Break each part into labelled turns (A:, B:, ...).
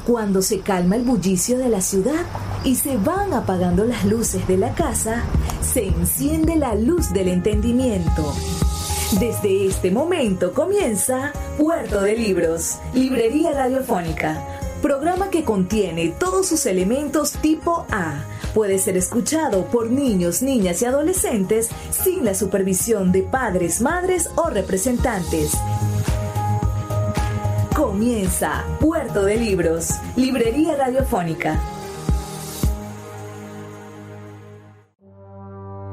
A: Cuando se calma el bullicio de la ciudad y se van apagando las luces de la casa, se enciende la luz del entendimiento. Desde este momento comienza Puerto de Libros, Librería Radiofónica, programa que contiene todos sus elementos tipo A. Puede ser escuchado por niños, niñas y adolescentes sin la supervisión de padres, madres o representantes. Comienza Puerto de Libros, Librería Radiofónica.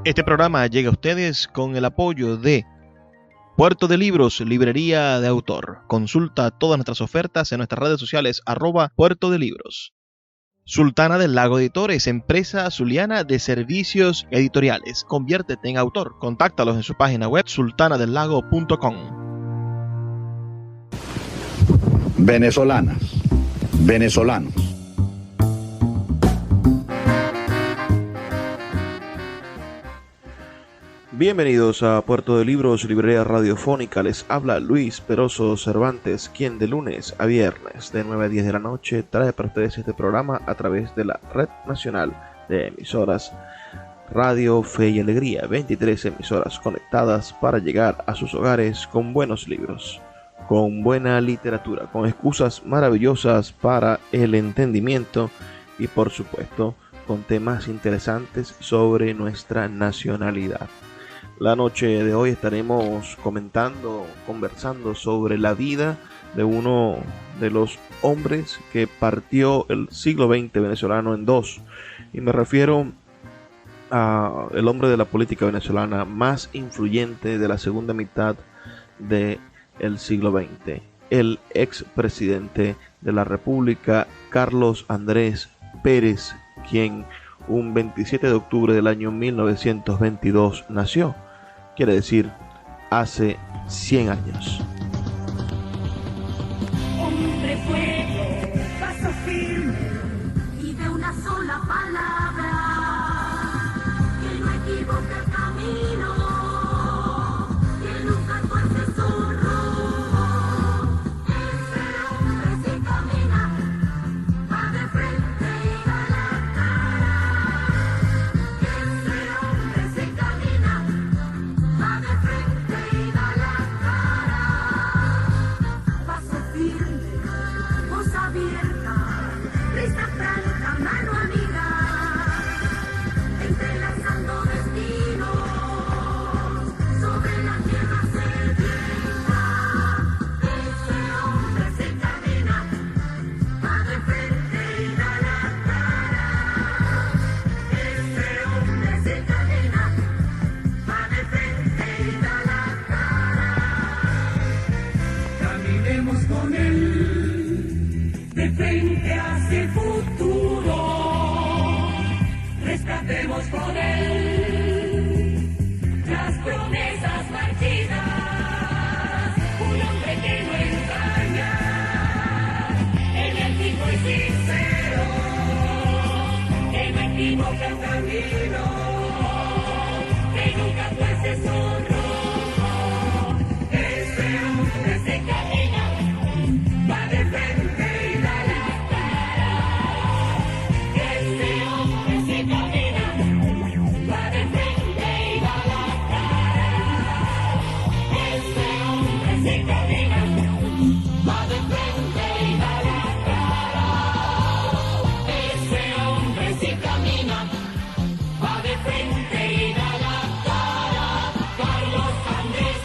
B: Este programa llega a ustedes con el apoyo de Puerto de Libros, Librería de Autor. Consulta todas nuestras ofertas en nuestras redes sociales @Puerto de Libros. Sultana del Lago Editores, empresa zuliana de servicios editoriales. Conviértete en autor. Contáctalos en su página web sultanadelago.com.
C: Venezolanas, venezolanos.
B: Bienvenidos a Puerto de Libros, Librería Radiofónica. Les habla Luis Peroso Cervantes, quien de lunes a viernes de 9 a 10 de la noche trae para ustedes este programa a través de la Red Nacional de Emisoras Radio Fe y Alegría. 23 emisoras conectadas para llegar a sus hogares con buenos libros, con buena literatura, con excusas maravillosas para el entendimiento y, por supuesto, con temas interesantes sobre nuestra nacionalidad. La noche de hoy estaremos conversando sobre la vida de uno de los hombres que partió el siglo XX venezolano en dos. Y me refiero a el hombre de la política venezolana más influyente de la segunda mitad del siglo XX, el expresidente de la República, Carlos Andrés Pérez, quien un 27 de octubre del año 1922 nació. Quiere decir, hace 100 años.
D: Hombre fuego, paso firme y de una sola palabra, que no equivoca el camino, que nunca tuerce su rumbo. Ese hombre se camina, va de frente y da la cara. Ese hombre se camina, va de frente y da la cara. Paso firme, voz abierta, lista franca, mano amiga, entrelazando destinos sobre la tierra sedienta. Ese hombre se camina, va de frente y da la cara. Ese hombre se camina, va de frente y da la cara. Caminemos con él, de frente hacia el futuro. Rescatemos con él las promesas marchitas. Un hombre que no engaña, enérgico y sincero, que no equivoca el camino, que nunca tuerce su rumbo. Ese hombre se camina, va de frente y da la cara. Ese hombre se camina, va de frente y da la cara. Ese hombre se camina, va de frente y da la cara. Ese hombre se camina, va de frente y da la cara. Carlos Andrés.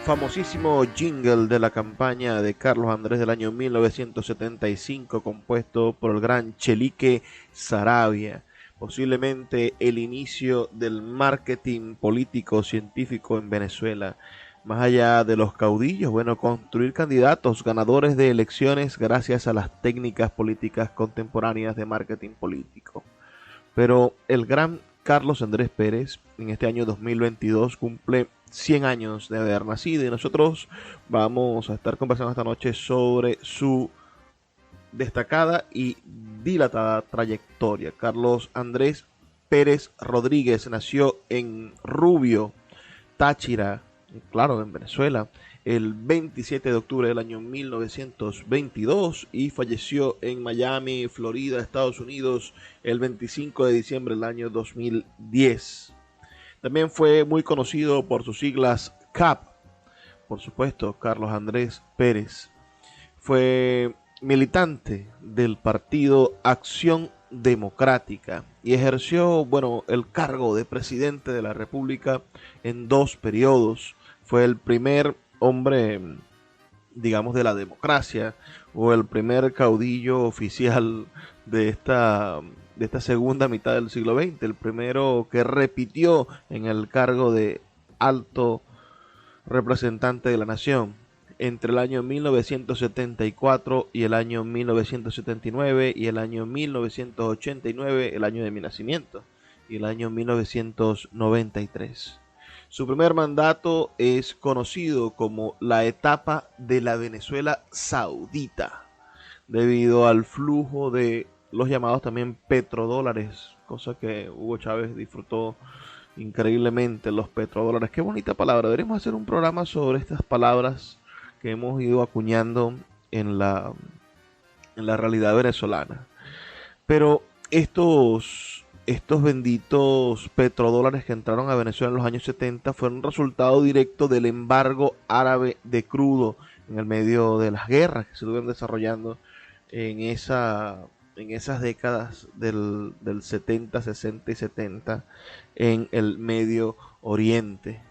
B: Famosísimo jingle de la campaña de Carlos Andrés del año 1975, compuesto por el gran Chelique Saravia. Posiblemente el inicio del marketing político científico en Venezuela. Más allá de los caudillos, construir candidatos ganadores de elecciones gracias a las técnicas políticas contemporáneas de marketing político. Pero el gran Carlos Andrés Pérez en este año 2022 cumple 100 años de haber nacido y nosotros vamos a estar conversando esta noche sobre su destacada y dilatada trayectoria. Carlos Andrés Pérez Rodríguez nació en Rubio, Táchira, claro, en Venezuela, el 27 de octubre del año 1922 y falleció en Miami, Florida, Estados Unidos, el 25 de diciembre del año 2010. También fue muy conocido por sus siglas CAP, por supuesto, Carlos Andrés Pérez. Fue militante del partido Acción Democrática y ejerció, el cargo de presidente de la República en 2 periodos. Fue el primer hombre, digamos, de la democracia, o el primer caudillo oficial de esta segunda mitad del siglo XX, el primero que repitió en el cargo de alto representante de la nación entre el año 1974 y el año 1979 y el año 1989, el año de mi nacimiento, y el año 1993. Su primer mandato es conocido como la etapa de la Venezuela Saudita, debido al flujo de los llamados también petrodólares, cosa que Hugo Chávez disfrutó increíblemente, los petrodólares. Qué bonita palabra. Deberíamos hacer un programa sobre estas palabras que hemos ido acuñando en la realidad venezolana. Pero estos benditos petrodólares que entraron a Venezuela en los años 70 fueron un resultado directo del embargo árabe de crudo en el medio de las guerras que se estuvieron desarrollando en esas décadas del 70, 60 y 70 en el Medio Oriente.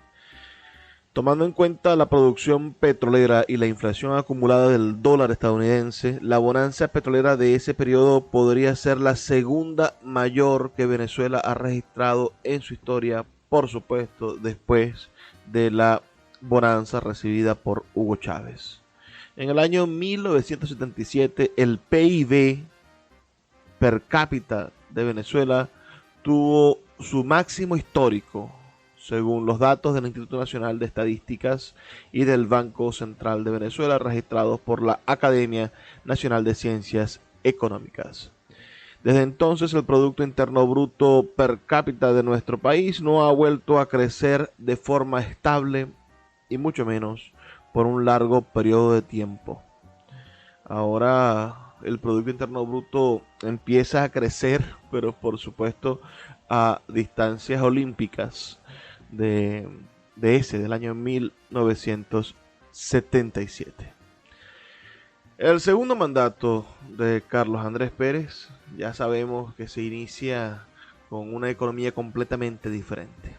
B: Tomando en cuenta la producción petrolera y la inflación acumulada del dólar estadounidense, la bonanza petrolera de ese periodo podría ser la segunda mayor que Venezuela ha registrado en su historia, por supuesto, después de la bonanza recibida por Hugo Chávez. En el año 1977, el PIB per cápita de Venezuela tuvo su máximo histórico, según los datos del Instituto Nacional de Estadísticas y del Banco Central de Venezuela, registrados por la Academia Nacional de Ciencias Económicas. Desde entonces, el Producto Interno Bruto per cápita de nuestro país no ha vuelto a crecer de forma estable y mucho menos por un largo periodo de tiempo. Ahora el Producto Interno Bruto empieza a crecer, pero por supuesto a distancias olímpicas del año 1977. El segundo mandato de Carlos Andrés Pérez, ya sabemos que se inicia con una economía completamente diferente.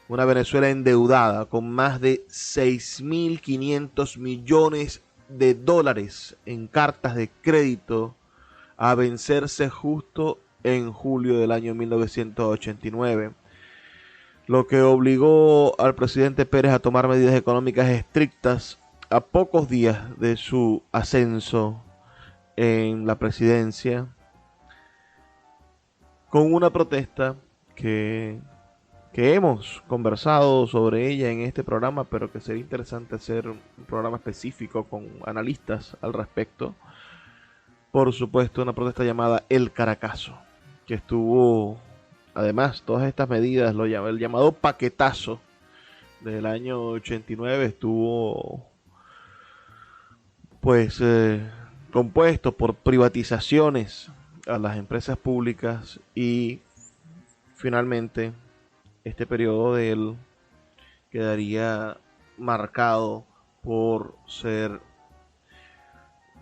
B: Una Venezuela endeudada con más de 6.500 millones de dólares en cartas de crédito a vencerse justo en julio del año 1989, lo que obligó al presidente Pérez a tomar medidas económicas estrictas a pocos días de su ascenso en la presidencia, con una protesta que hemos conversado sobre ella en este programa, pero que sería interesante hacer un programa específico con analistas al respecto. Por supuesto, una protesta llamada El Caracazo, que estuvo, además, todas estas medidas, el llamado paquetazo del año 89 estuvo compuesto por privatizaciones a las empresas públicas, y finalmente este periodo de él quedaría marcado por ser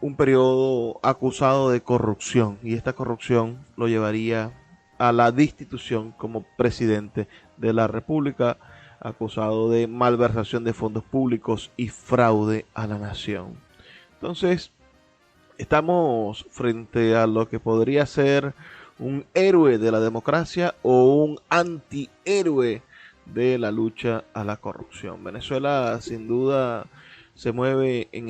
B: un periodo acusado de corrupción, y esta corrupción lo llevaría a la destitución como presidente de la República, acusado de malversación de fondos públicos y fraude a la nación. Entonces, estamos frente a lo que podría ser un héroe de la democracia o un antihéroe de la lucha a la corrupción. Venezuela sin duda se mueve en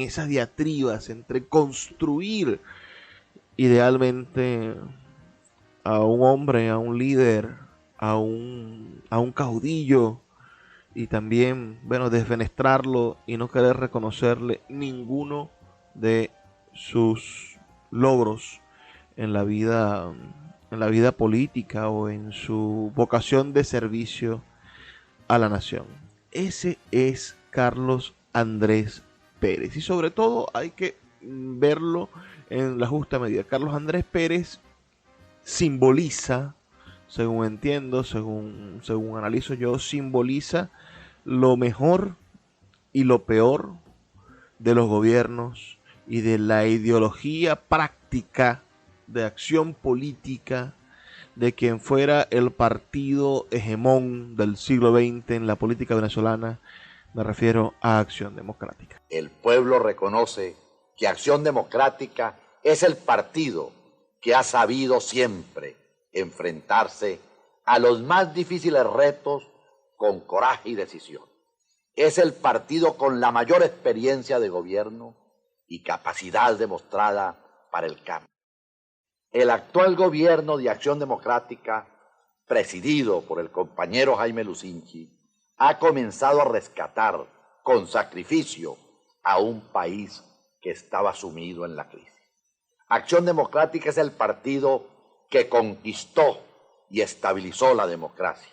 B: esas diatribas entre construir idealmente a un hombre, a un líder, a un caudillo, y también, desfenestrarlo y no querer reconocerle ninguno de sus logros en la vida la vida política o en su vocación de servicio a la nación. Ese es Carlos Andrés Pérez, y sobre todo hay que verlo en la justa medida. Carlos Andrés Pérez simboliza, según entiendo, según analizo yo, simboliza lo mejor y lo peor de los gobiernos y de la ideología práctica de acción política de quien fuera el partido hegemón del siglo XX en la política venezolana. Me refiero a Acción Democrática.
C: El pueblo reconoce que Acción Democrática es el partido que ha sabido siempre enfrentarse a los más difíciles retos con coraje y decisión. Es el partido con la mayor experiencia de gobierno y capacidad demostrada para el cambio. El actual gobierno de Acción Democrática, presidido por el compañero Jaime Lucinchi, ha comenzado a rescatar con sacrificio a un país que estaba sumido en la crisis. Acción Democrática es el partido que conquistó y estabilizó la democracia.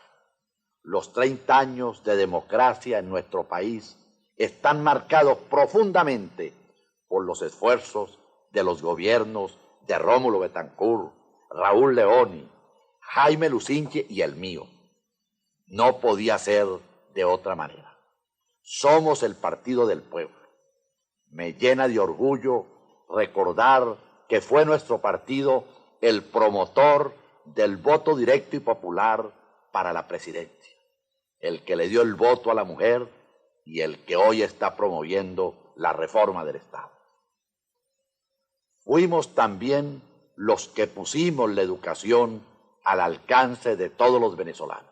C: Los 30 años de democracia en nuestro país están marcados profundamente por los esfuerzos de los gobiernos de Rómulo Betancourt, Raúl Leoni, Jaime Lucinchi y el mío. No podía ser de otra manera. Somos el partido del pueblo. Me llena de orgullo recordar que fue nuestro partido el promotor del voto directo y popular para la presidencia, el que le dio el voto a la mujer y el que hoy está promoviendo la reforma del Estado. Fuimos también los que pusimos la educación al alcance de todos los venezolanos.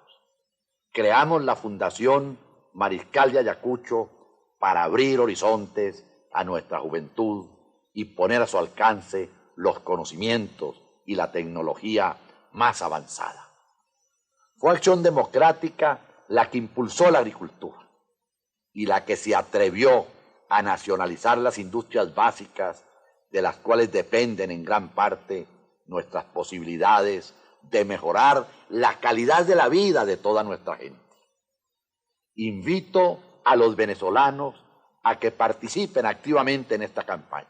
C: Creamos la Fundación Mariscal de Ayacucho para abrir horizontes a nuestra juventud y poner a su alcance los conocimientos y la tecnología más avanzada. Fue Acción Democrática la que impulsó la agricultura y la que se atrevió a nacionalizar las industrias básicas de las cuales dependen en gran parte nuestras posibilidades de mejorar la calidad de la vida de toda nuestra gente. Invito a los venezolanos a que participen activamente en esta campaña,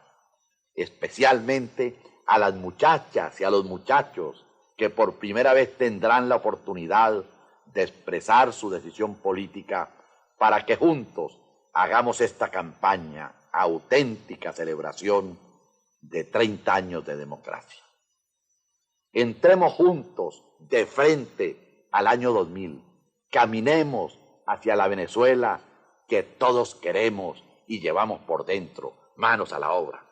C: especialmente a las muchachas y a los muchachos que por primera vez tendrán la oportunidad de expresar su decisión política para que juntos hagamos esta campaña auténtica celebración de 30 años de democracia. Entremos juntos de frente al año 2000. Caminemos hacia la Venezuela que todos queremos y llevamos por dentro. Manos a la obra.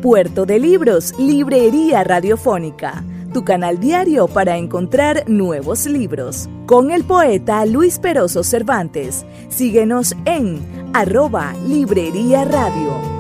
A: Puerto de Libros, Librería Radiofónica, tu canal diario para encontrar nuevos libros. Con el poeta Luis Peroso Cervantes. Síguenos en @Librería Radio.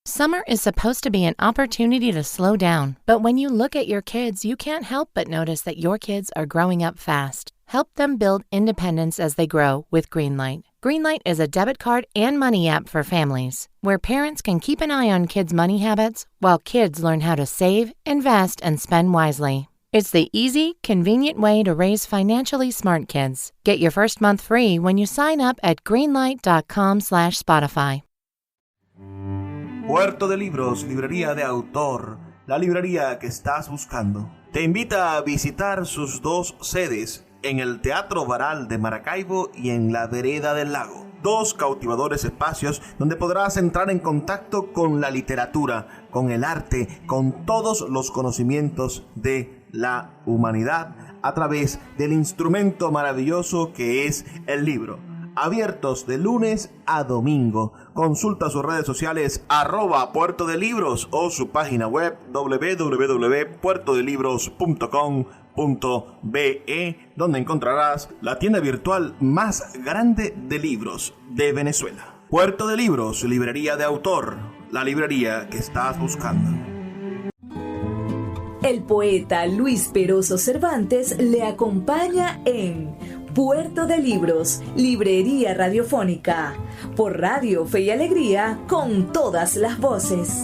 E: Summer is supposed to be an opportunity to slow down, but when you look at your kids, you can't help but notice that your kids are growing up fast. Help them build independence as they grow with Greenlight. Greenlight is a debit card and money app for families, where parents can keep an eye on kids' money habits while kids learn how to save, invest, and spend wisely. It's the easy, convenient way to raise financially smart kids. Get your first month free when you sign up at greenlight.com/Spotify.
B: Puerto de Libros, librería de autor, la librería que estás buscando. Te invita a visitar sus dos sedes, en el Teatro Baral de Maracaibo y en la Vereda del Lago. Dos cautivadores espacios donde podrás entrar en contacto con la literatura, con el arte, con todos los conocimientos de la humanidad a través del instrumento maravilloso que es el libro. Abiertos de lunes a domingo. Consulta sus redes sociales @Puerto de Libros o su página web www.puertodelibros.com.be, donde encontrarás la tienda virtual más grande de libros de Venezuela. Puerto de Libros, librería de autor, la librería que estás buscando.
A: El poeta Luis Peroso Cervantes le acompaña en Puerto de Libros, Librería Radiofónica, por Radio Fe y Alegría, con todas las voces.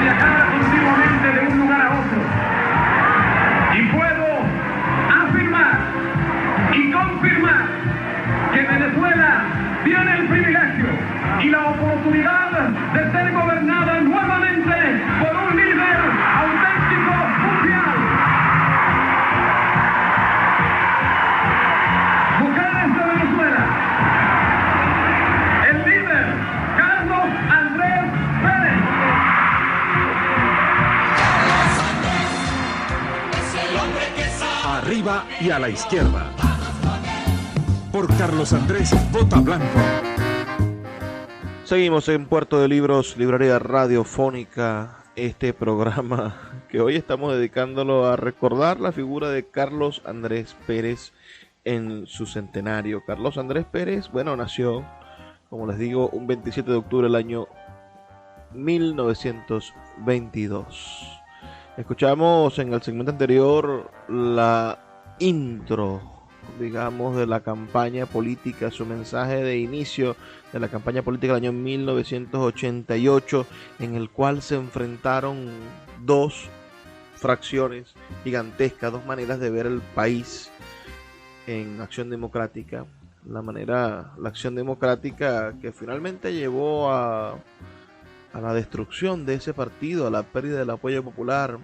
F: viajar continuamente de un lugar a otro. Y puedo afirmar y confirmar que Venezuela tiene el privilegio y la oportunidad de ser gobernada nuevamente por un líder auténtico mundial. Mujeres de Venezuela, el líder Carlos Andrés Pérez.
G: Arriba y a la izquierda. Por Carlos Andrés Bota Blanco.
B: Seguimos en Puerto de Libros, Librería Radiofónica, este programa que hoy estamos dedicándolo a recordar la figura de Carlos Andrés Pérez en su centenario. Carlos Andrés Pérez, bueno, nació, como les digo, un 27 de octubre del año 1922. Escuchamos en el segmento anterior la intro, digamos, de la campaña política, su mensaje de inicio de la campaña política del año 1988, en el cual se enfrentaron dos fracciones gigantescas, dos maneras de ver el país en Acción Democrática. La Acción Democrática que finalmente llevó a la destrucción de ese partido, a la pérdida del apoyo popular,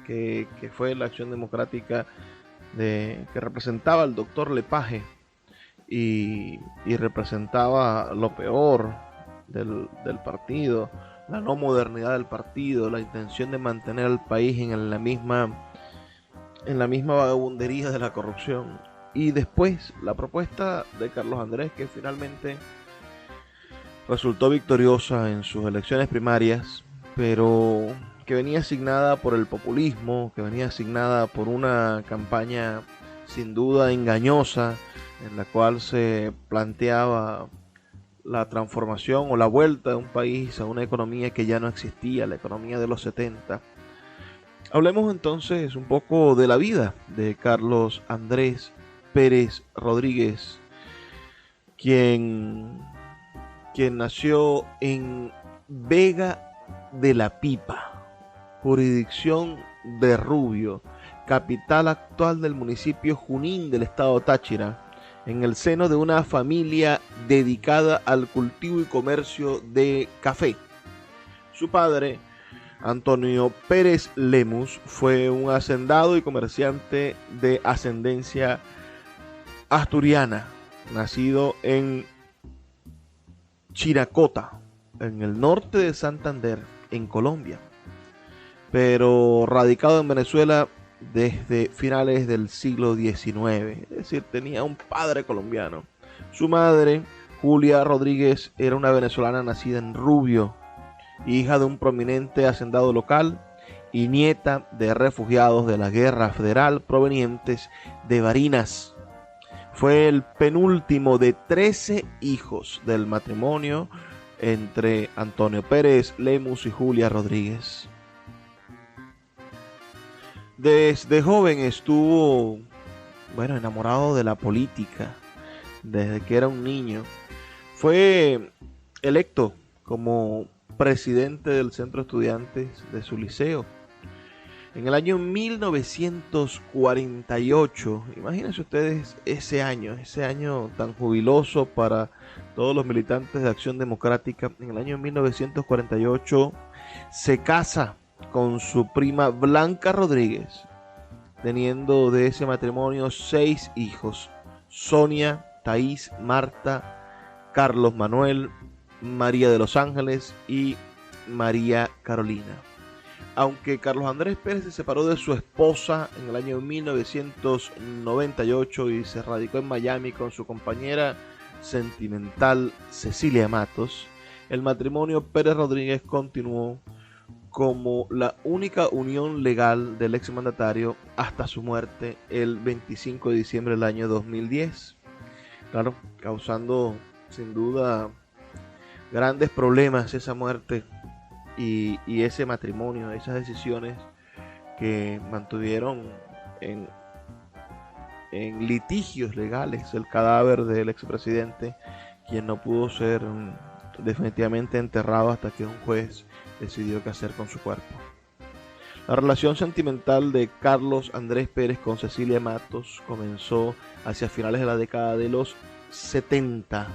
B: que fue la Acción Democrática que representaba al doctor Lepage y representaba lo peor del partido, la no modernidad del partido, la intención de mantener al país en la misma vagabundería de la corrupción. Y después la propuesta de Carlos Andrés, que finalmente resultó victoriosa en sus elecciones primarias, pero que venía asignada por el populismo, que venía asignada por una campaña sin duda engañosa, en la cual se planteaba la transformación o la vuelta de un país a una economía que ya no existía, la economía de los 70. Hablemos entonces un poco de la vida de Carlos Andrés Pérez Rodríguez, quien nació en Vega de la Pipa, jurisdicción de Rubio, capital actual del municipio Junín del estado Táchira, en el seno de una familia dedicada al cultivo y comercio de café. Su padre, Antonio Pérez Lemus, fue un hacendado y comerciante de ascendencia asturiana, nacido en Chiracota, en el norte de Santander, en Colombia, pero radicado en Venezuela desde finales del siglo XIX, es decir, tenía un padre colombiano. Su madre, Julia Rodríguez, era una venezolana nacida en Rubio, hija de un prominente hacendado local y nieta de refugiados de la Guerra Federal provenientes de Barinas. Fue el penúltimo de 13 hijos del matrimonio entre Antonio Pérez Lemus y Julia Rodríguez. Desde joven estuvo, enamorado de la política, desde que era un niño. Fue electo como presidente del centro de estudiantes de su liceo en el año 1948. Imagínense ustedes ese año tan jubiloso para todos los militantes de Acción Democrática. En el año 1948 se casa con su prima Blanca Rodríguez, teniendo de ese matrimonio 6 hijos: Sonia, Thaís, Marta, Carlos Manuel, María de los Ángeles y María Carolina. Aunque Carlos Andrés Pérez se separó de su esposa en el año 1998 y se radicó en Miami con su compañera sentimental Cecilia Matos, el matrimonio Pérez Rodríguez continuó como la única unión legal del exmandatario hasta su muerte el 25 de diciembre del año 2010. Claro, causando sin duda grandes problemas esa muerte y ese matrimonio, esas decisiones que mantuvieron en litigios legales el cadáver del expresidente, quien no pudo ser definitivamente enterrado hasta que un juez decidió qué hacer con su cuerpo. La relación sentimental de Carlos Andrés Pérez con Cecilia Matos comenzó hacia finales de la década de los 70,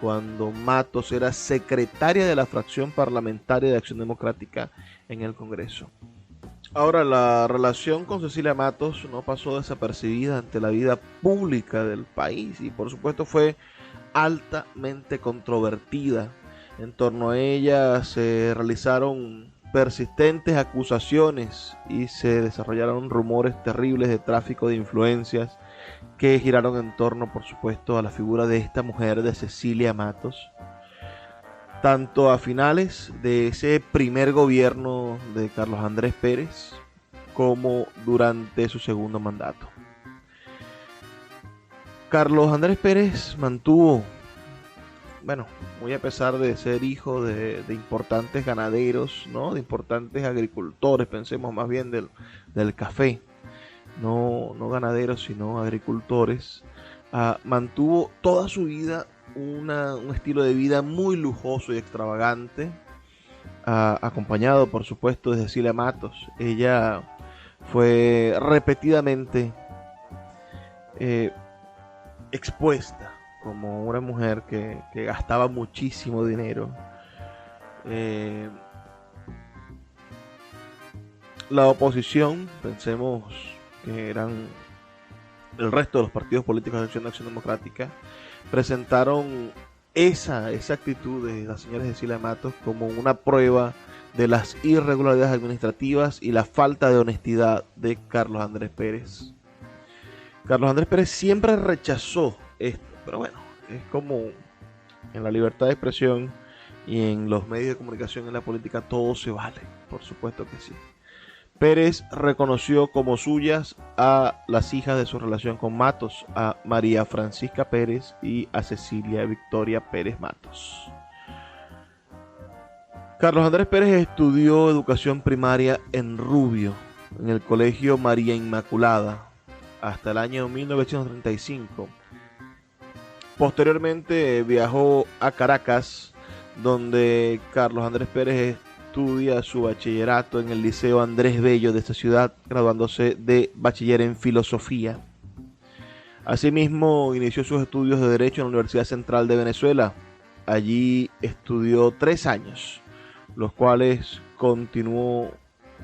B: cuando Matos era secretaria de la fracción parlamentaria de Acción Democrática en el Congreso. Ahora, la relación con Cecilia Matos no pasó desapercibida ante la vida pública del país y por supuesto fue altamente controvertida. En torno a ella se realizaron persistentes acusaciones y se desarrollaron rumores terribles de tráfico de influencias que giraron en torno, por supuesto, a la figura de esta mujer, de Cecilia Matos, tanto a finales de ese primer gobierno de Carlos Andrés Pérez como durante su segundo mandato. Carlos Andrés Pérez mantuvo, muy a pesar de ser hijo de importantes ganaderos, ¿no? De importantes agricultores, pensemos más bien del café, no ganaderos sino agricultores, mantuvo toda su vida un estilo de vida muy lujoso y extravagante, acompañado por supuesto de Cecilia Matos. Ella fue repetidamente expuesta como una mujer que gastaba muchísimo dinero. La oposición, pensemos que eran el resto de los partidos políticos de Acción Democrática, presentaron esa actitud de la señora Cecilia Matos como una prueba de las irregularidades administrativas y la falta de honestidad de Carlos Andrés Pérez. Carlos Andrés Pérez siempre rechazó esto, pero bueno, es como en la libertad de expresión y en los medios de comunicación, en la política, todo se vale, por supuesto que sí. Pérez reconoció como suyas a las hijas de su relación con Matos, a María Francisca Pérez y a Cecilia Victoria Pérez Matos. Carlos Andrés Pérez estudió educación primaria en Rubio, en el Colegio María Inmaculada, hasta el año 1935. Posteriormente viajó a Caracas, donde Carlos Andrés Pérez estudia su bachillerato en el Liceo Andrés Bello de esta ciudad, graduándose de bachiller en filosofía. Asimismo, inició sus estudios de Derecho en la Universidad Central de Venezuela. Allí estudió 3 años, los cuales continuó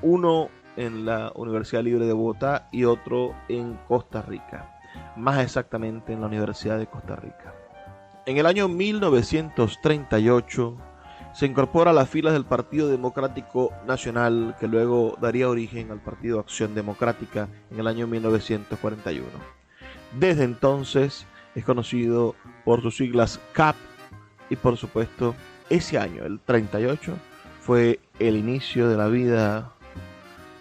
B: uno en la Universidad Libre de Bogotá y otro en Costa Rica, más exactamente en la Universidad de Costa Rica. En el año 1938 se incorpora a las filas del Partido Democrático Nacional, que luego daría origen al Partido Acción Democrática en el año 1941. Desde entonces es conocido por sus siglas CAP y por supuesto ese año, el 38, fue el inicio de la vida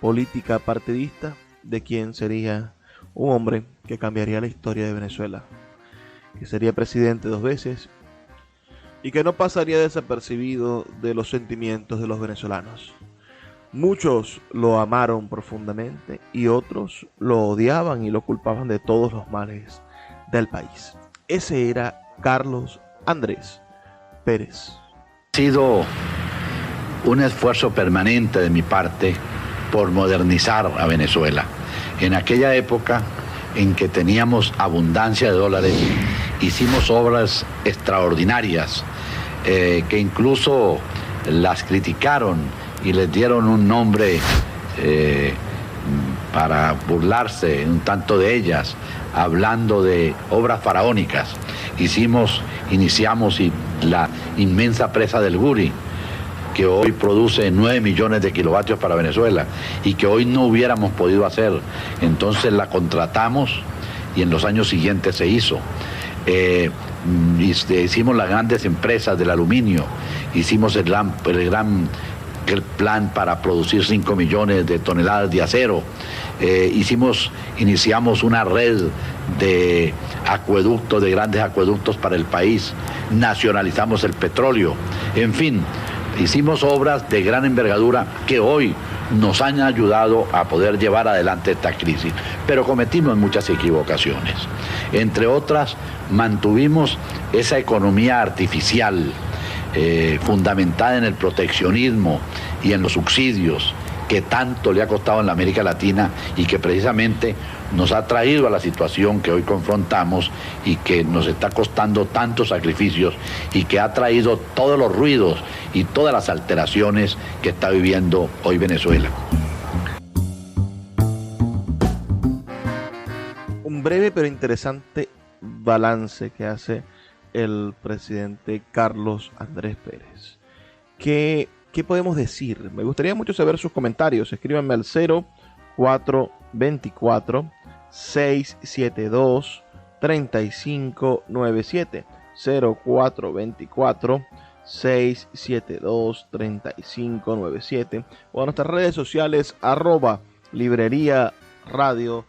B: política partidista de quien sería un hombre que cambiaría la historia de Venezuela, que sería presidente 2 veces y que no pasaría desapercibido de los sentimientos de los venezolanos. Muchos lo amaron profundamente y otros lo odiaban y lo culpaban de todos los males del país. Ese era Carlos Andrés Pérez.
H: Ha sido un esfuerzo permanente de mi parte por modernizar a Venezuela. En aquella época en que teníamos abundancia de dólares, hicimos obras extraordinarias que incluso las criticaron y les dieron un nombre para burlarse un tanto de ellas, hablando de obras faraónicas. Iniciamos la inmensa presa del Guri, que hoy produce 9 millones de kilovatios para Venezuela y que hoy no hubiéramos podido hacer. Entonces la contratamos y en los años siguientes se hizo. Hicimos las grandes empresas del aluminio, hicimos el plan para producir 5 millones de toneladas de acero, iniciamos una red de acueductos, de grandes acueductos para el país, nacionalizamos el petróleo, en fin, hicimos obras de gran envergadura que hoy nos han ayudado a poder llevar adelante esta crisis, pero cometimos muchas equivocaciones. Entre otras, mantuvimos esa economía artificial fundamentada en el proteccionismo y en los subsidios que tanto le ha costado en la América Latina y que precisamente nos ha traído a la situación que hoy confrontamos y que nos está costando tantos sacrificios y que ha traído todos los ruidos y todas las alteraciones que está viviendo hoy Venezuela.
B: Un breve pero interesante balance que hace el presidente Carlos Andrés Pérez. ¿Qué podemos decir? Me gustaría mucho saber sus comentarios. Escríbanme al 0424 672 3597 0424 672 3597 o a nuestras redes sociales @librería radio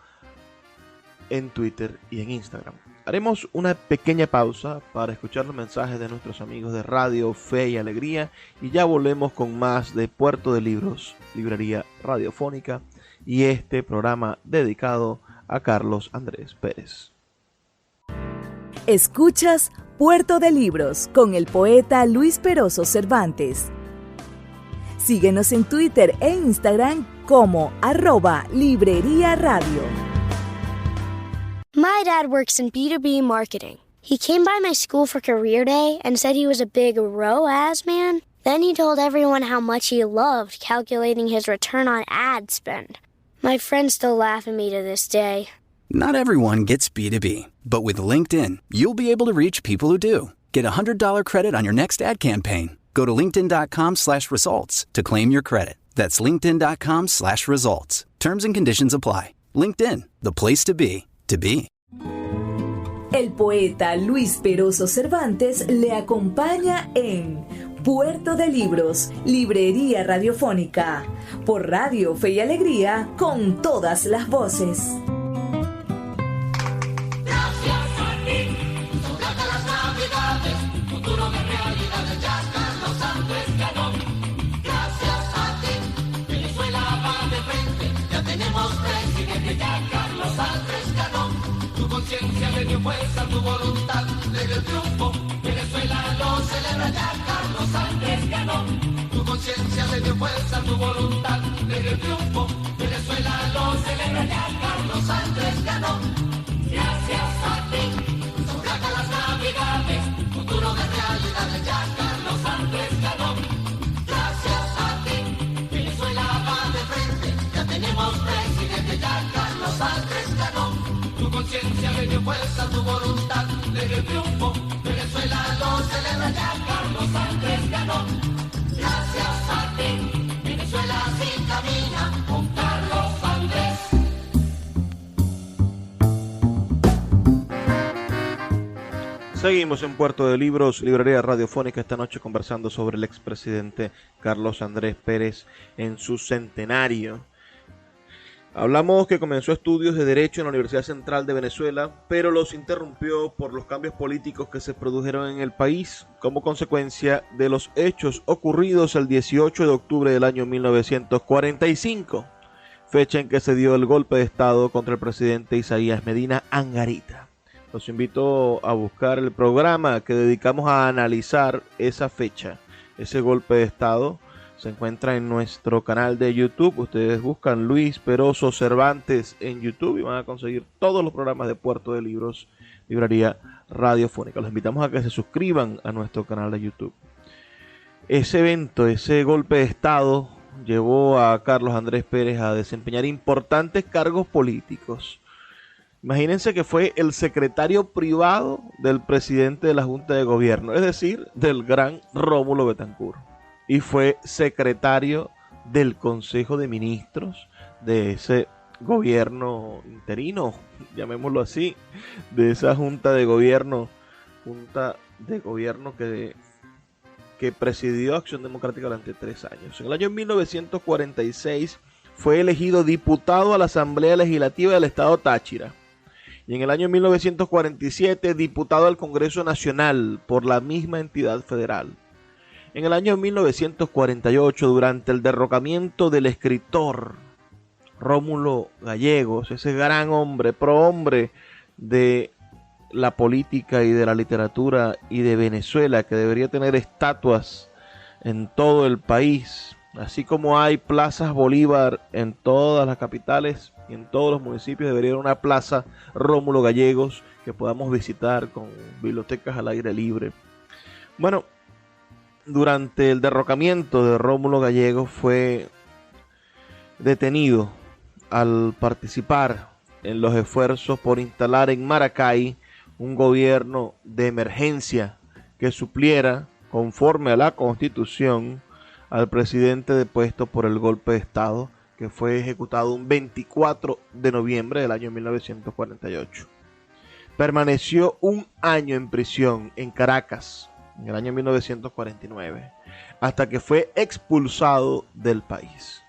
B: en Twitter y en Instagram. Haremos una pequeña pausa para escuchar los mensajes de nuestros amigos de Radio Fe y Alegría y ya volvemos con más de Puerto de Libros, Librería Radiofónica y este programa dedicado a Carlos Andrés Pérez.
A: Escuchas Puerto de Libros con el poeta Luis Peroso Cervantes. Síguenos en Twitter e Instagram como @Librería Radio.
I: My dad works in B2B marketing. He came by my school for career day and said he was a big ROAS man. Then he told everyone how much he loved calculating his return on ad spend. My friends still laugh at me to this day.
J: Not everyone gets B2B, but with LinkedIn, you'll be able to reach people who do. Get a $100 credit on your next ad campaign. Go to linkedin.com/results to claim your credit. That's linkedin.com/results. Terms and conditions apply. LinkedIn, the place to be.
A: El poeta Luis Peroso Cervantes le acompaña en Puerto de Libros, Librería Radiofónica, por Radio Fe y Alegría, con todas las voces.
D: Gracias a ti, son gratas las navidades, futuro de realidades, ya Carlos Andrés ganó. Gracias a ti, Venezuela va de frente, ya tenemos presidente, ya Carlos Andrés ganó. Tu conciencia le dio fuerza, tu voluntad le dio triunfo. Venezuela lo celebra, ya Carlos Andrés ganó. Tu conciencia le dio fuerza, tu voluntad le dio triunfo. Venezuela lo celebra, ya Carlos Andrés ganó. Gracias a ti, son gratas las navidades, futuro de realidades, ya Carlos Andrés ganó. Gracias a ti, Venezuela va de frente, ya tenemos presidente, ya Carlos Andrés ganó. Tu conciencia le dio fuerza, tu voluntad le dio triunfo. Venezuela lo celebra, ya Carlos Andrés ganó. Gracias a ti, Venezuela sí camina con Carlos Andrés.
B: Seguimos en Puerto de Libros, Librería Radiofónica, esta noche conversando sobre el expresidente Carlos Andrés Pérez en su centenario. Hablamos que comenzó estudios de Derecho en la Universidad Central de Venezuela, pero los interrumpió por los cambios políticos que se produjeron en el país como consecuencia de los hechos ocurridos el 18 de octubre del año 1945, fecha en que se dio el golpe de Estado contra el presidente Isaías Medina Angarita. Los invito a buscar el programa que dedicamos a analizar esa fecha, ese golpe de Estado. Se encuentra en nuestro canal de YouTube. Ustedes buscan Luis Peroso Cervantes en YouTube y van a conseguir todos los programas de Puerto de Libros, Librería Radiofónica. Los invitamos a que se suscriban a nuestro canal de YouTube. Ese evento, ese golpe de Estado, llevó a Carlos Andrés Pérez a desempeñar importantes cargos políticos. Imagínense que fue el secretario privado del presidente de la Junta de Gobierno, es decir, del gran Rómulo Betancourt. Y fue secretario del Consejo de Ministros de ese gobierno interino, llamémoslo así, de esa Junta de Gobierno que presidió Acción Democrática durante 3 años. En el año 1946 fue elegido diputado a la Asamblea Legislativa del Estado Táchira. Y en el año 1947 diputado al Congreso Nacional por la misma entidad federal. En el año 1948, durante el derrocamiento del escritor Rómulo Gallegos, ese gran hombre, prohombre de la política y de la literatura y de Venezuela, que debería tener estatuas en todo el país, así como hay plazas Bolívar en todas las capitales y en todos los municipios, debería haber una plaza Rómulo Gallegos que podamos visitar con bibliotecas al aire libre. Bueno, durante el derrocamiento de Rómulo Gallegos fue detenido al participar en los esfuerzos por instalar en Maracay un gobierno de emergencia que supliera, conforme a la Constitución, al presidente depuesto por el golpe de Estado, que fue ejecutado un 24 de noviembre del año 1948. Permaneció un año en prisión en Caracas, en el año 1949, hasta que fue expulsado del país.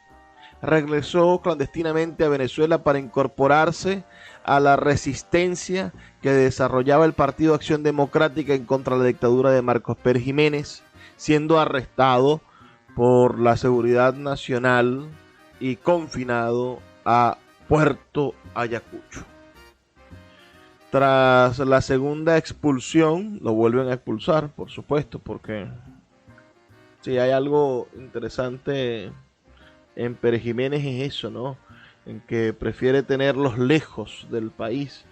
B: Regresó clandestinamente a Venezuela para incorporarse a la resistencia que desarrollaba el Partido Acción Democrática en contra de la dictadura de Marcos Pérez Jiménez, siendo arrestado por la Seguridad Nacional y confinado a Puerto Ayacucho. Tras la segunda expulsión, lo vuelven a expulsar, por supuesto, porque si hay algo interesante en Pérez Jiménez es eso, ¿no? En que prefiere tenerlos lejos del país.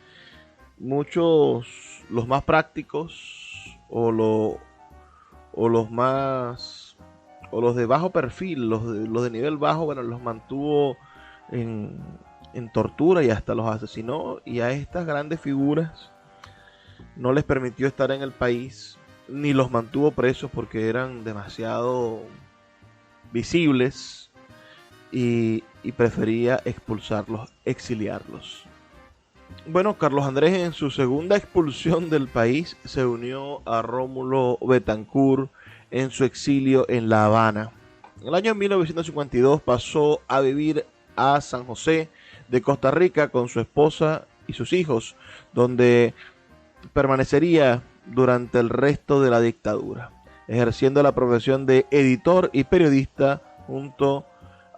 B: Muchos, los más prácticos o los de bajo perfil, los de nivel bajo, bueno, los mantuvo en tortura y hasta los asesinó, y a estas grandes figuras no les permitió estar en el país ni los mantuvo presos porque eran demasiado visibles, y prefería expulsarlos, exiliarlos. Bueno, Carlos Andrés en su segunda expulsión del país se unió a Rómulo Betancourt en su exilio en La Habana. En el año 1952 pasó a vivir a San José de Costa Rica con su esposa y sus hijos, donde permanecería durante el resto de la dictadura, ejerciendo la profesión de editor y periodista junto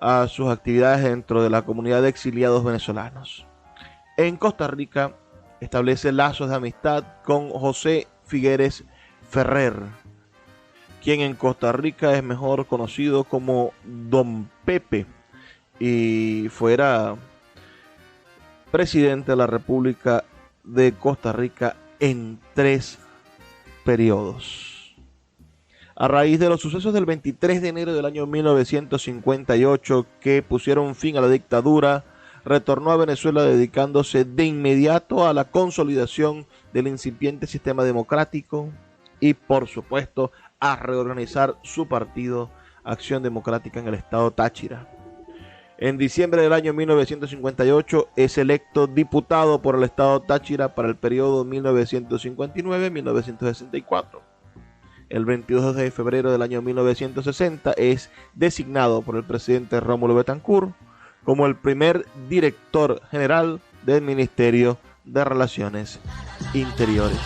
B: a sus actividades dentro de la comunidad de exiliados venezolanos. En Costa Rica establece lazos de amistad con José Figueres Ferrer, quien en Costa Rica es mejor conocido como Don Pepe y fuera presidente de la República de Costa Rica en 3 periodos. A raíz de los sucesos del 23 de enero del año 1958 que pusieron fin a la dictadura, retornó a Venezuela dedicándose de inmediato a la consolidación del incipiente sistema democrático y, por supuesto, a reorganizar su partido Acción Democrática en el estado Táchira. En diciembre del año 1958 es electo diputado por el estado Táchira para el periodo 1959-1964. El 22 de febrero del año 1960 es designado por el presidente Rómulo Betancourt como el primer director general del Ministerio de Relaciones Interiores.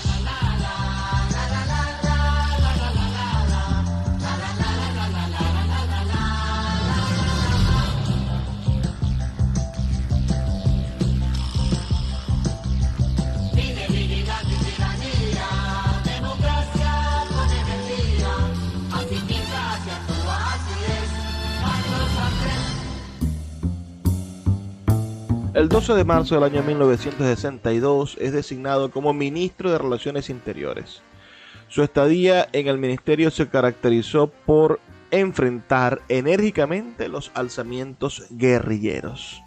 B: El 12 de marzo del año 1962 es designado como ministro de Relaciones Interiores. Su estadía en el ministerio se caracterizó por enfrentar enérgicamente los alzamientos guerrilleros,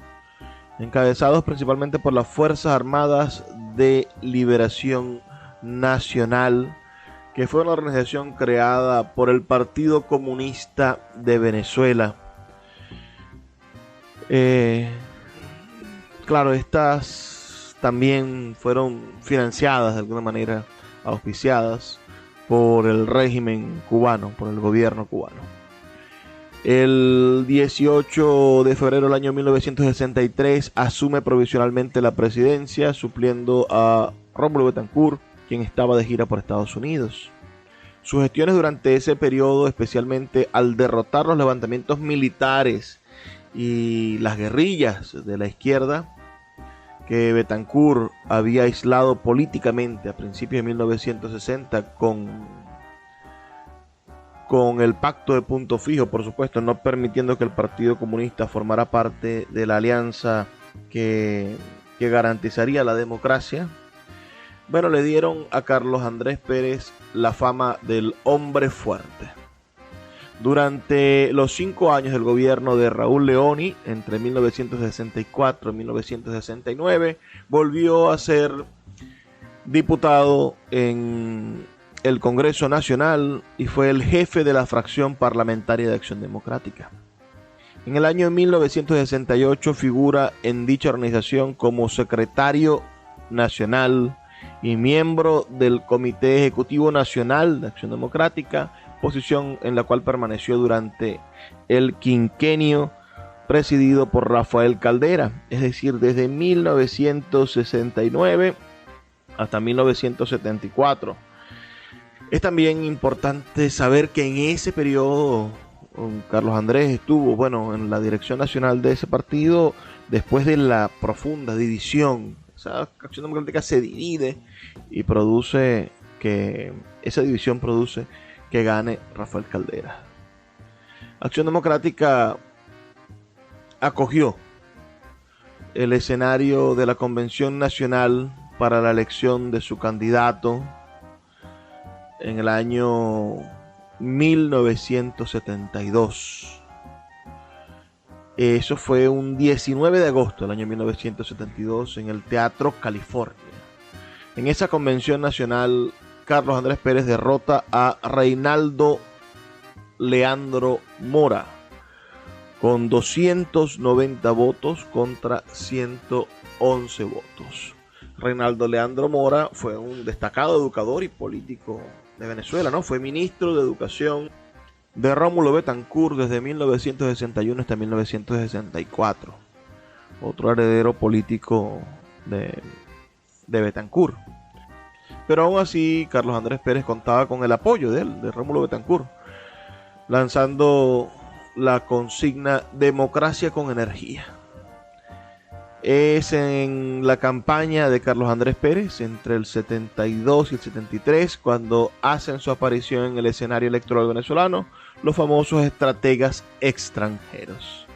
B: encabezados principalmente por las Fuerzas Armadas de Liberación Nacional, que fue una organización creada por el Partido Comunista de Venezuela. Claro, estas también fueron financiadas de alguna manera, auspiciadas por el régimen cubano, por el gobierno cubano. El 18 de febrero del año 1963 asume provisionalmente la presidencia, supliendo a Rómulo Betancourt, quien estaba de gira por Estados Unidos. Sus gestiones durante ese periodo, especialmente al derrotar los levantamientos militares y las guerrillas de la izquierda, que Betancourt había aislado políticamente a principios de 1960 con el pacto de Punto Fijo, por supuesto, no permitiendo que el Partido Comunista formara parte de la alianza que garantizaría la democracia. Bueno, le dieron a Carlos Andrés Pérez la fama del hombre fuerte. Durante los 5 años del gobierno de Raúl Leoni, entre 1964 y 1969, volvió a ser diputado en el Congreso Nacional y fue el jefe de la fracción parlamentaria de Acción Democrática. En el año 1968 figura en dicha organización como secretario nacional y miembro del Comité Ejecutivo Nacional de Acción Democrática, posición en la cual permaneció durante el quinquenio presidido por Rafael Caldera, es decir, desde 1969 hasta 1974. Es también importante saber que en ese periodo Carlos Andrés estuvo, en la dirección nacional de ese partido después de la profunda división. Esa Acción Democrática se divide y esa división produce que gane Rafael Caldera. Acción Democrática acogió el escenario de la Convención Nacional para la elección de su candidato en el año 1972. Eso fue un 19 de agosto del año 1972 en el Teatro California. En esa Convención Nacional, Carlos Andrés Pérez derrota a Reinaldo Leandro Mora con 290 votos contra 111 votos. Reinaldo Leandro Mora fue un destacado educador y político de Venezuela, ¿no? Fue ministro de Educación de Rómulo Betancourt desde 1961 hasta 1964. Otro heredero político de Betancourt. Pero aún así, Carlos Andrés Pérez contaba con el apoyo de Rómulo Betancourt, lanzando la consigna Democracia con Energía. Es en la campaña de Carlos Andrés Pérez, entre el 72 y el 73, cuando hacen su aparición en el escenario electoral venezolano los famosos estrategas extranjeros.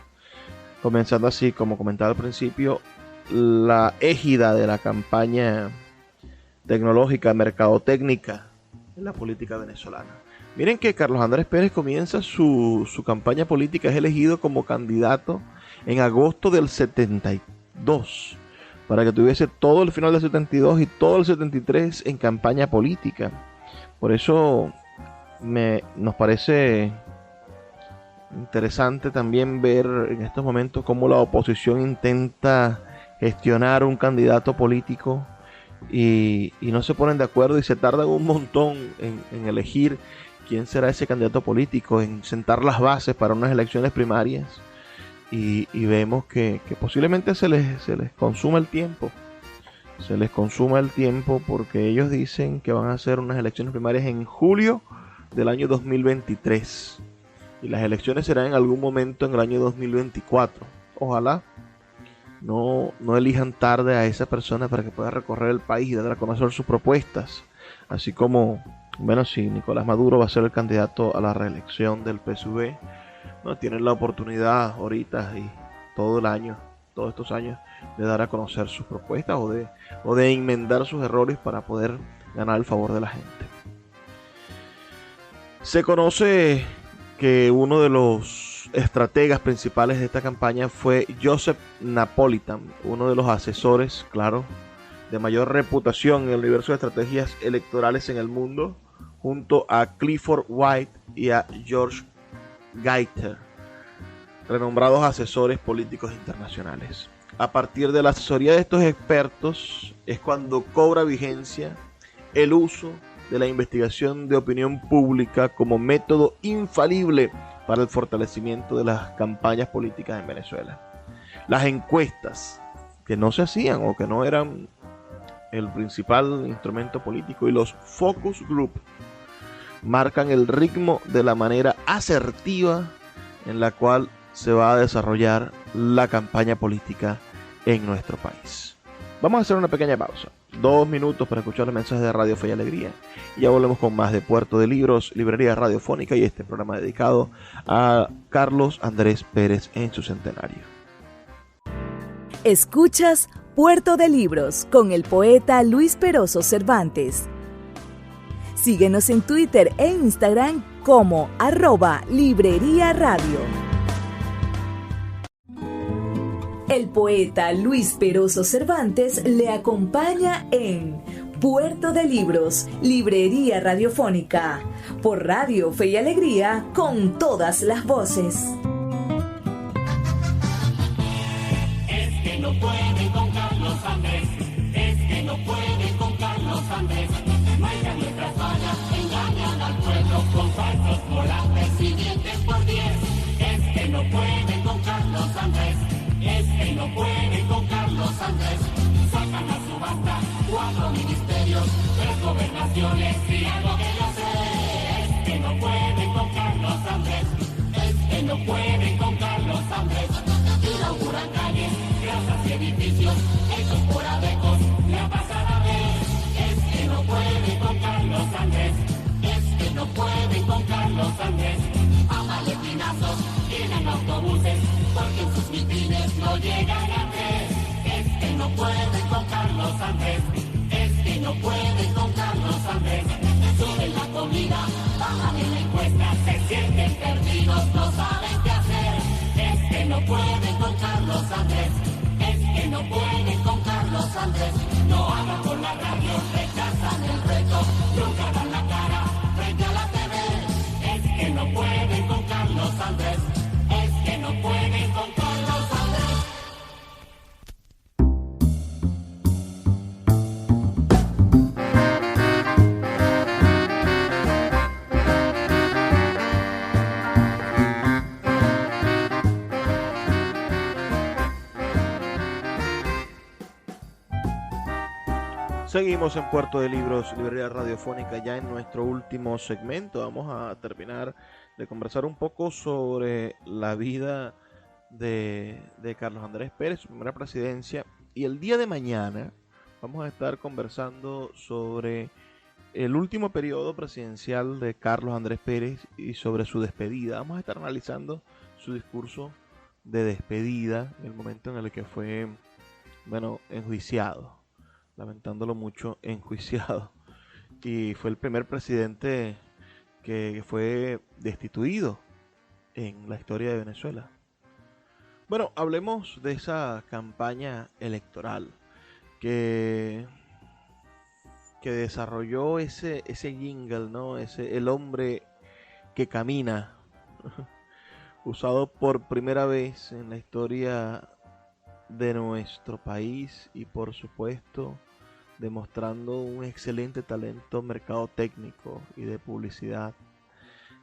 B: Comenzando así, como comentaba al principio, la égida de la campaña tecnológica, mercadotécnica en la política venezolana. Miren que Carlos Andrés Pérez comienza su campaña política, es elegido como candidato en agosto del 72, para que tuviese todo el final del 72 y todo el 73 en campaña política. Por eso nos parece interesante también ver en estos momentos cómo la oposición intenta gestionar un candidato político y no se ponen de acuerdo y se tardan un montón en elegir quién será ese candidato político, en sentar las bases para unas elecciones primarias, y vemos que posiblemente se les consuma el tiempo. Se les consuma el tiempo porque ellos dicen que van a hacer unas elecciones primarias en julio del año 2023 y las elecciones serán en algún momento en el año 2024. Ojalá no elijan tarde a esa persona para que pueda recorrer el país y dar a conocer sus propuestas, así como, si Nicolás Maduro va a ser el candidato a la reelección del PSUV, tienen la oportunidad ahorita y todos estos años, de dar a conocer sus propuestas o de enmendar sus errores para poder ganar el favor de la gente. Se conoce que uno de los estrategas principales de esta campaña fue Joseph Napolitan, uno de los asesores, de mayor reputación en el universo de estrategias electorales en el mundo, junto a Clifford White y a George Gaiter, renombrados asesores políticos internacionales. A partir de la asesoría de estos expertos es cuando cobra vigencia el uso de la investigación de opinión pública como método infalible para el fortalecimiento de las campañas políticas en Venezuela. Las encuestas que no se hacían o que no eran el principal instrumento político y los focus group marcan el ritmo de la manera asertiva en la cual se va a desarrollar la campaña política en nuestro país. Vamos a hacer una pequeña pausa, 2 minutos para escuchar los mensajes de Radio Fe y Alegría, y ya volvemos con más de Puerto de Libros, Librería Radiofónica, y este programa dedicado a Carlos Andrés Pérez en su centenario.
A: Escuchas Puerto de Libros con el poeta Luis Peroso Cervantes. Síguenos en Twitter e Instagram como @Librería Radio. El poeta Luis Peroso Cervantes le acompaña en Puerto de Libros, Librería Radiofónica, por Radio Fe y Alegría, con todas las voces.
D: Es que no puede con Carlos Andrés, es que no puede con Carlos Andrés. Marcan nuestras fallas, engañan al pueblo con falsos volantes y dientes por 10. Es que no puede con Carlos Andrés. Es que no puede con Carlos Andrés. Sacan a subasta 4 ministerios, 3 gobernaciones y algo que yo sé. Es que no puede con Carlos Andrés. Es que no puede con Carlos Andrés. Inauguran calles, plazas y edificios hechos por adecos la pasada vez. Es que no puede con Carlos Andrés. Es que no puede con Carlos Andrés. A maletinazos tienen autobuses porque en sus mitines no llegan a 3. Es que no puede con Carlos Andrés. Es que no puede con Carlos Andrés. Suben la comida, bajan en la encuesta, se sienten perdidos, no saben qué hacer. Es que no puede con Carlos Andrés. Es que no puede con Carlos Andrés. No hablan con la radio, rechazan el reto, nunca dan la cara frente a la TV. Es que no puede con Carlos Andrés. Es que no puede con Carlos Andrés.
B: Seguimos en Puerto de Libros, Librería Radiofónica, ya en nuestro último segmento. Vamos a terminar de conversar un poco sobre la vida de Carlos Andrés Pérez, su primera presidencia. Y el día de mañana vamos a estar conversando sobre el último periodo presidencial de Carlos Andrés Pérez y sobre su despedida. Vamos a estar analizando su discurso de despedida, el momento en el que fue, enjuiciado. Lamentándolo mucho, enjuiciado, y fue el primer presidente que fue destituido en la historia de Venezuela. Bueno, hablemos de esa campaña electoral que desarrolló ese jingle, ¿no? El hombre que camina, usado por primera vez en la historia de nuestro país y por supuesto demostrando un excelente talento mercadotécnico y de publicidad.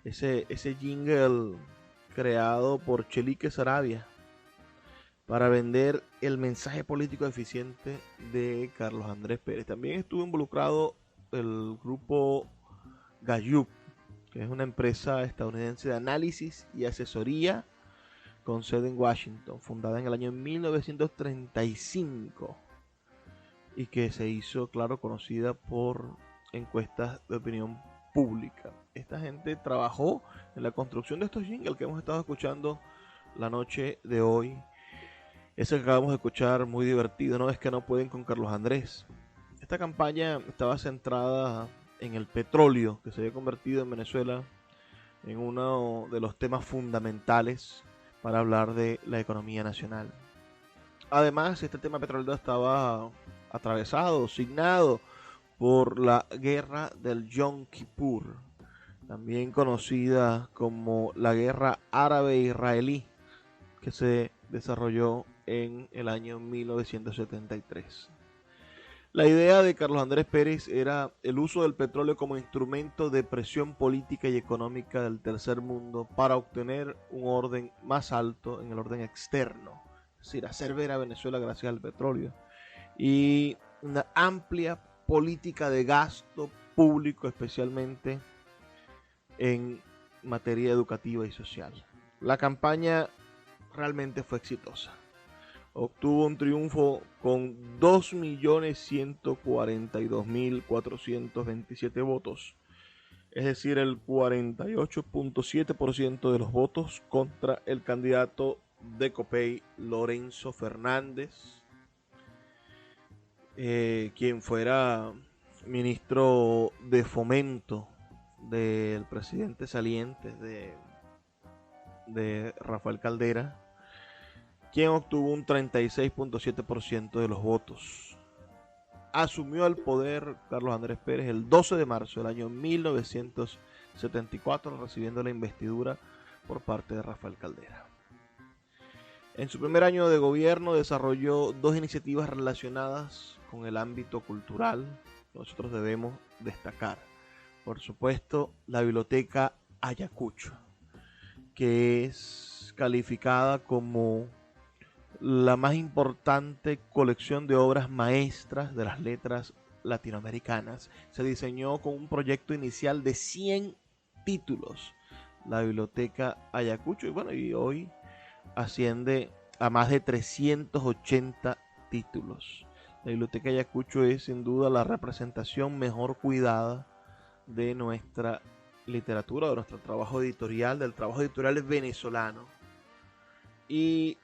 B: Ese jingle creado por Chelique Saravia para vender el mensaje político eficiente de Carlos Andrés Pérez. También estuvo involucrado el grupo Gallup, que es una empresa estadounidense de análisis y asesoría con sede en Washington, fundada en el año 1935 y que se hizo, claro, conocida por encuestas de opinión pública. Esta gente trabajó en la construcción de estos jingles que hemos estado escuchando la noche de hoy. Ese que acabamos de escuchar, muy divertido, ¿no? Es que no pueden con Carlos Andrés. Esta campaña estaba centrada en el petróleo, que se había convertido en Venezuela en uno de los temas fundamentales para hablar de la economía nacional. Además, este tema petrolero estaba atravesado, signado por la guerra del Yom Kippur, también conocida como la guerra árabe-israelí, que se desarrolló en el año 1973. La idea de Carlos Andrés Pérez era el uso del petróleo como instrumento de presión política y económica del tercer mundo para obtener un orden más alto en el orden externo, es decir, hacer ver a Venezuela gracias al petróleo, y una amplia política de gasto público, especialmente en materia educativa y social. La campaña realmente fue exitosa. obtuvo un triunfo con 2.142.427 votos, es decir, el 48.7% de los votos contra el candidato de Copey, Lorenzo Fernández, quien fuera ministro de Fomento del presidente saliente de Rafael Caldera, quien obtuvo un 36.7% de los votos. Asumió el poder Carlos Andrés Pérez el 12 de marzo del año 1974, recibiendo la investidura por parte de Rafael Caldera. En su primer año de gobierno desarrolló dos iniciativas relacionadas con el ámbito cultural que nosotros debemos destacar. Por supuesto, la Biblioteca Ayacucho, que es calificada como la más importante colección de obras maestras de las letras latinoamericanas. Se diseñó con un proyecto inicial de 100 títulos, la Biblioteca Ayacucho, y hoy asciende a más de 380 títulos. La Biblioteca Ayacucho es sin duda la representación mejor cuidada de nuestra literatura, de nuestro trabajo editorial, del trabajo editorial venezolano. Y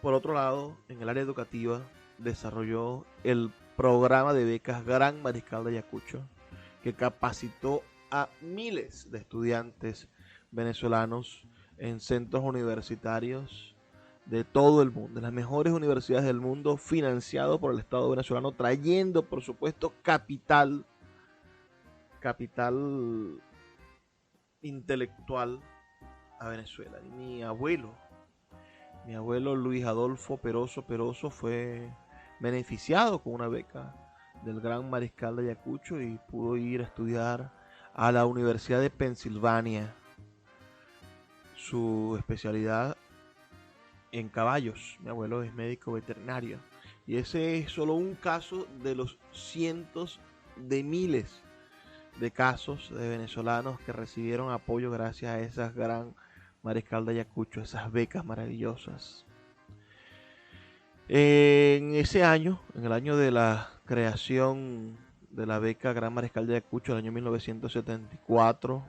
B: por otro lado, en el área educativa, desarrolló el programa de becas Gran Mariscal de Ayacucho, que capacitó a miles de estudiantes venezolanos en centros universitarios de todo el mundo, de las mejores universidades del mundo, financiado por el Estado venezolano, trayendo, por supuesto, capital intelectual a Venezuela. Y mi abuelo Luis Adolfo Peroso fue beneficiado con una beca del Gran Mariscal de Ayacucho y pudo ir a estudiar a la Universidad de Pensilvania, su especialidad en caballos. Mi abuelo es médico veterinario y ese es solo un caso de los cientos de miles de casos de venezolanos que recibieron apoyo gracias a esas Gran Mariscal de Ayacucho, esas becas maravillosas. En ese año, en el año de la creación de la beca Gran Mariscal de Ayacucho, el año 1974,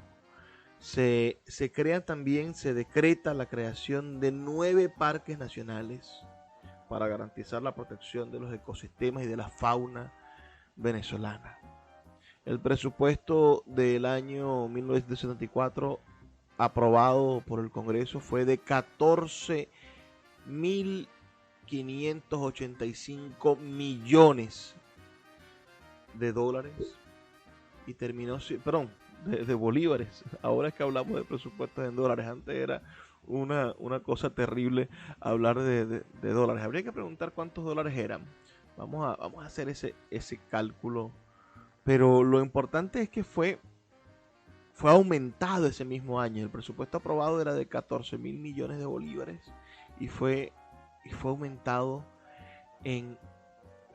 B: se decreta la creación de 9 parques nacionales para garantizar la protección de los ecosistemas y de la fauna venezolana. El presupuesto del año 1974 aprobado por el Congreso fue de 14.585 millones de dólares y terminó, de bolívares. Ahora es que hablamos de presupuestos en dólares. Antes era una cosa terrible hablar de dólares. Habría que preguntar cuántos dólares eran. Vamos a hacer ese cálculo. Pero lo importante es que fue aumentado ese mismo año. El presupuesto aprobado era de 14.000 millones de bolívares y fue aumentado en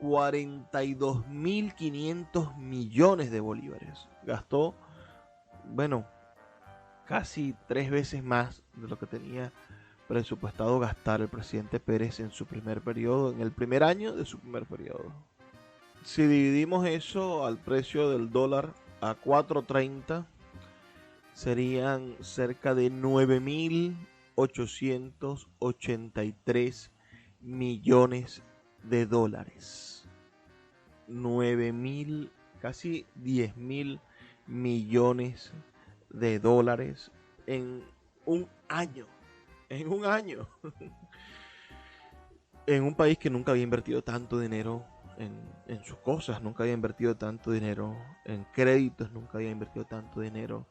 B: 42.500 millones de bolívares. Gastó, casi 3 veces más de lo que tenía presupuestado gastar el presidente Pérez en su primer periodo, en el primer año de su primer periodo. Si dividimos eso al precio del dólar a 4.30, serían cerca de 9.883 millones de dólares. 9.000, casi 10.000 millones de dólares en un año. En un año. En un país que nunca había invertido tanto dinero en sus cosas, nunca había invertido tanto dinero en créditos, nunca había invertido tanto dinero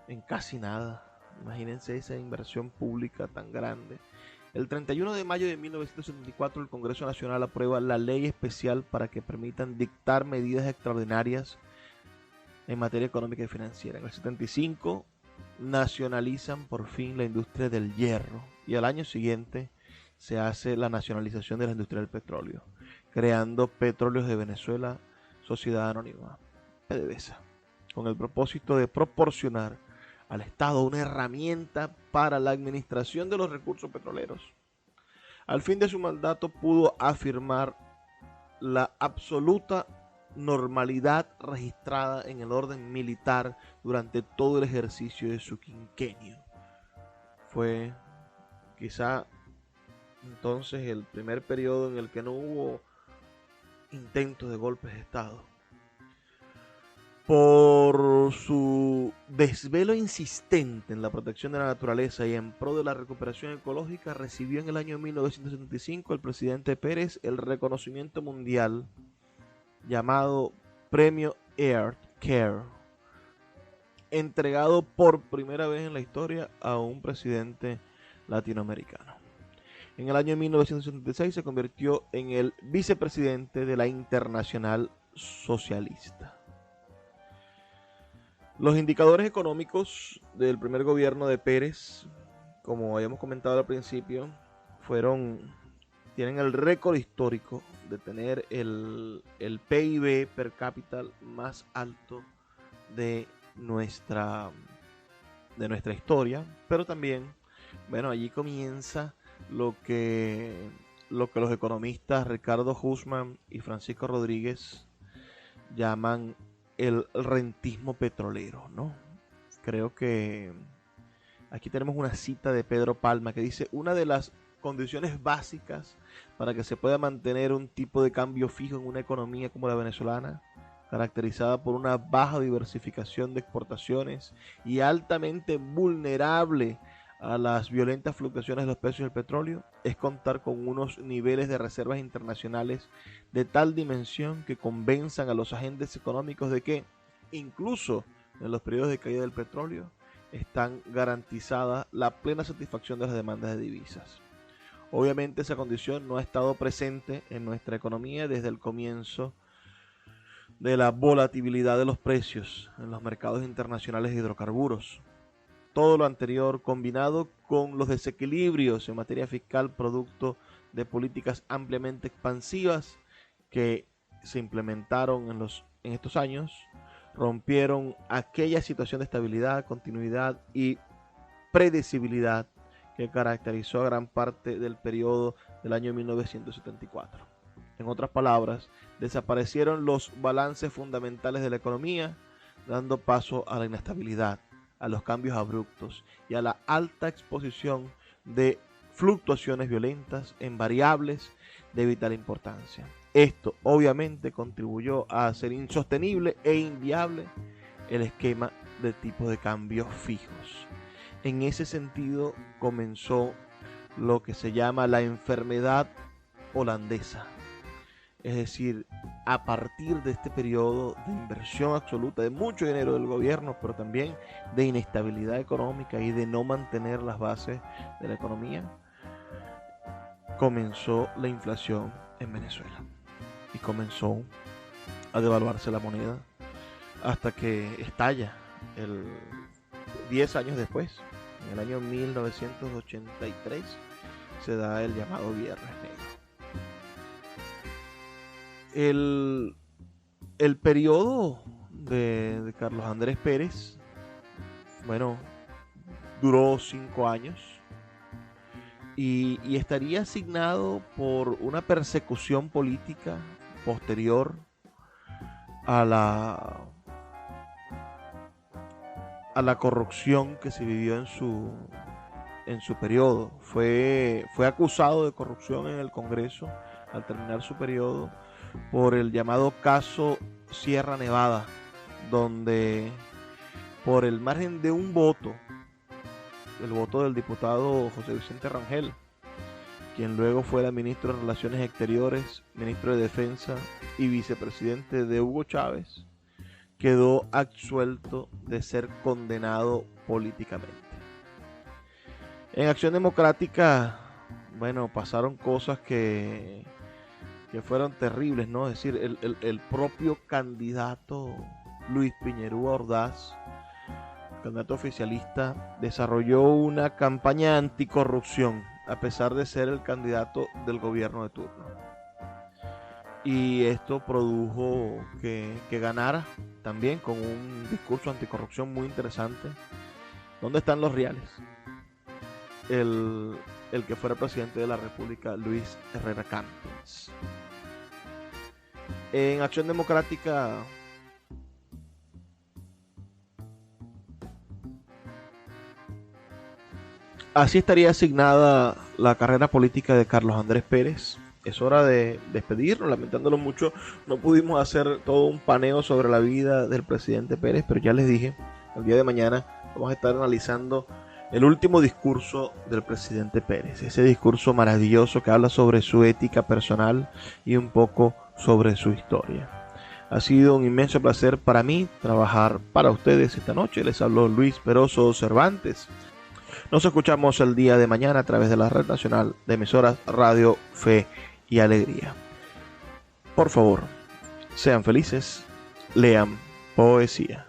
B: en casi nada. Imagínense esa inversión pública tan grande. El 31 de mayo de 1974 el Congreso Nacional aprueba la ley especial para que permitan dictar medidas extraordinarias en materia económica y financiera. En el 75 nacionalizan por fin la industria del hierro y al año siguiente se hace la nacionalización de la industria del petróleo, creando Petróleos de Venezuela, Sociedad Anónima, PDVSA, con el propósito de proporcionar al Estado una herramienta para la administración de los recursos petroleros. Al fin de su mandato pudo afirmar la absoluta normalidad registrada en el orden militar durante todo el ejercicio de su quinquenio. Fue quizá entonces el primer periodo en el que no hubo intentos de golpes de Estado. Por su desvelo insistente en la protección de la naturaleza y en pro de la recuperación ecológica, recibió en el año 1975 el presidente Pérez el reconocimiento mundial llamado Premio Earth Care, entregado por primera vez en la historia a un presidente latinoamericano. En el año 1976 se convirtió en el vicepresidente de la Internacional Socialista. Los indicadores económicos del primer gobierno de Pérez, como habíamos comentado al principio, tienen el récord histórico de tener el PIB per cápita más alto de nuestra historia, pero también, bueno, allí comienza lo que los economistas Ricardo Hussman y Francisco Rodríguez llaman el rentismo petrolero, ¿no? Creo que aquí tenemos una cita de Pedro Palma que dice: una de las condiciones básicas para que se pueda mantener un tipo de cambio fijo en una economía como la venezolana, caracterizada por una baja diversificación de exportaciones y altamente vulnerable a las violentas fluctuaciones de los precios del petróleo, es contar con unos niveles de reservas internacionales de tal dimensión que convenzan a los agentes económicos de que, incluso en los periodos de caída del petróleo, están garantizada la plena satisfacción de las demandas de divisas. Obviamente esa condición no ha estado presente en nuestra economía desde el comienzo de la volatilidad de los precios en los mercados internacionales de hidrocarburos. Todo lo anterior, combinado con los desequilibrios en materia fiscal producto de políticas ampliamente expansivas que se implementaron en estos años, rompieron aquella situación de estabilidad, continuidad y predecibilidad que caracterizó a gran parte del periodo del año 1974. En otras palabras, desaparecieron los balances fundamentales de la economía, dando paso a la inestabilidad, a los cambios abruptos y a la alta exposición de fluctuaciones violentas en variables de vital importancia. Esto obviamente contribuyó a hacer insostenible e inviable el esquema de tipos de cambio fijos. En ese sentido comenzó lo que se llama la enfermedad holandesa. Es decir, a partir de este periodo de inversión absoluta de mucho dinero del gobierno, pero también de inestabilidad económica y de no mantener las bases de la economía, comenzó la inflación en Venezuela y comenzó a devaluarse la moneda hasta que estalla 10 años después, en el año 1983, se da el llamado Viernes Negro. El periodo de Carlos Andrés Pérez, bueno, duró 5 años y estaría asignado por una persecución política posterior a la corrupción que se vivió en su periodo. Fue acusado de corrupción en el Congreso al terminar su periodo por el llamado caso Sierra Nevada, donde por el margen de un voto, el voto del diputado José Vicente Rangel, quien luego fuera ministro de Relaciones Exteriores, ministro de Defensa y vicepresidente de Hugo Chávez, quedó absuelto de ser condenado políticamente. En Acción Democrática, bueno, pasaron cosas que fueron terribles, ¿no? Es decir, el propio candidato Luis Piñerúa Ordaz, candidato oficialista, desarrolló una campaña anticorrupción, a pesar de ser el candidato del gobierno de turno. Y esto produjo que ganara también con un discurso anticorrupción muy interesante. ¿Dónde están los reales? el que fuera presidente de la República, Luis Herrera Campins. En Acción Democrática así estaría asignada la carrera política de Carlos Andrés Pérez. Es hora de despedirnos, lamentándolo mucho. No pudimos hacer todo un paneo sobre la vida del presidente Pérez, pero ya les dije, el día de mañana vamos a estar analizando el último discurso del presidente Pérez. Ese discurso maravilloso que habla sobre su ética personal y un poco sobre su historia. Ha sido un inmenso placer para mí trabajar para ustedes esta noche. Les habló Luis Peroso Cervantes. Nos escuchamos el día de mañana a través de la Red Nacional de Emisoras Radio Fe y Alegría. Por favor, sean felices, lean poesía.